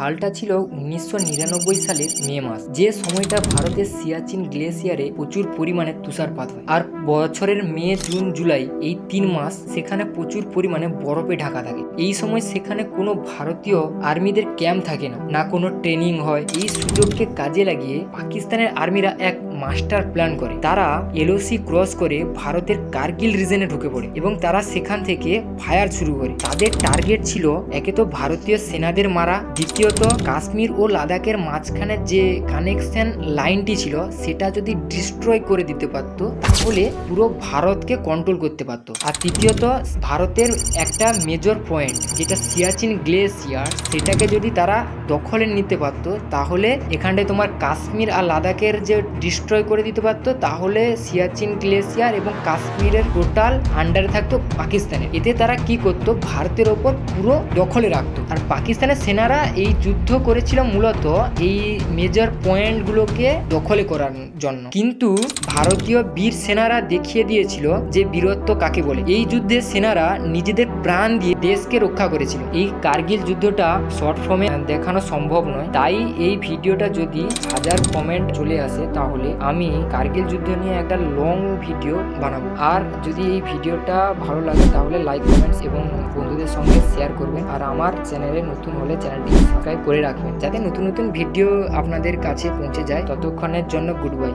সালটা ছিল 1999 সালের মে মাস, যে সময়টা ভারতের সিয়াচিন গ্লেসিয়ারে প্রচুর পরিমাণে তুষারপাত হয়। আর বছরের মে, জুন, জুলাই এই 3 মাস সেখানে প্রচুর পরিমাণে বরফে ঢাকা থাকে। এই সময় সেখানে কোনো ভারতীয় আর্মিদের ক্যাম্প থাকে না, না কোনো ট্রেনিং হয়। এই সুযোগকে কাজে লাগিয়ে পাকিস্তানের আর্মিরা এক মাস্টার প্ল্যান করে। তারা এলওসি ক্রস করে ভারতের কার্গিল রিজনে ঢুকে পড়ে এবং তারা সেখান থেকে ফায়ার শুরু করে। তাদের টার্গেট ছিল একে তো ভারতীয় সেনাদের মারা, দ্বিতীয়ত কাশ্মীর ও লাদাখের মাঝখানে যে কানেকশন লাইনটি ছিল সেটা যদি ডিস্ট্রয় করে দিতে পারত তাহলে পুরো ভারতকে কন্ট্রোল করতে পারত। আর তৃতীয়ত ভারতের একটা মেজর পয়েন্ট যেটা সিয়াচিন গ্লেসিয়ার, সেটাকে যদি তারা দখলে নিতে পারত তাহলে এখানটায় তোমার কাশ্মীর আর লাদাখের যে ডিস্ট্রয় করে দিতে পারতো, তাহলে সিয়াচিন গ্লেসিয়ার এবং কাশ্মীরের টোটাল আন্ডারে থাকতো পাকিস্তানের। এতে তারা কি করতো, ভারতের ওপর পুরো দখলে রাখতো। আর পাকিস্তানের সেনারা এই যুদ্ধ করেছিল মূলত এই মেজর পয়েন্টগুলোকে দখলে করার জন্য। কিন্তু ভারতীয় বীর সেনারা দেখিয়ে দিয়েছিল যে বীরত্ব কাকে বলে। এই যুদ্ধে সেনারা নিজেদের প্রাণ দিয়ে দেশকে রক্ষা করেছিল। এই কার্গিল যুদ্ধটা শর্ট ফর্মে দেখানো সম্ভব নয়, তাই এই ভিডিওটা যদি 1000 কমেন্ট চলে আসে তাহলে আমি কার্গিল যুদ্ধ নিয়ে একটা লং ভিডিও বানাবো। আর যদি এই ভিডিওটা ভালো লাগে তাহলে লাইক, কমেন্টস এবং বন্ধুদের সঙ্গে শেয়ার করবেন। আর আমার চ্যানেলে নতুন হলে চ্যানেলটি সাবস্ক্রাইব করে রাখবেন যাতে নতুন নতুন ভিডিও আপনাদের কাছে পৌঁছে যায়। ততক্ষণের জন্য গুড বাই।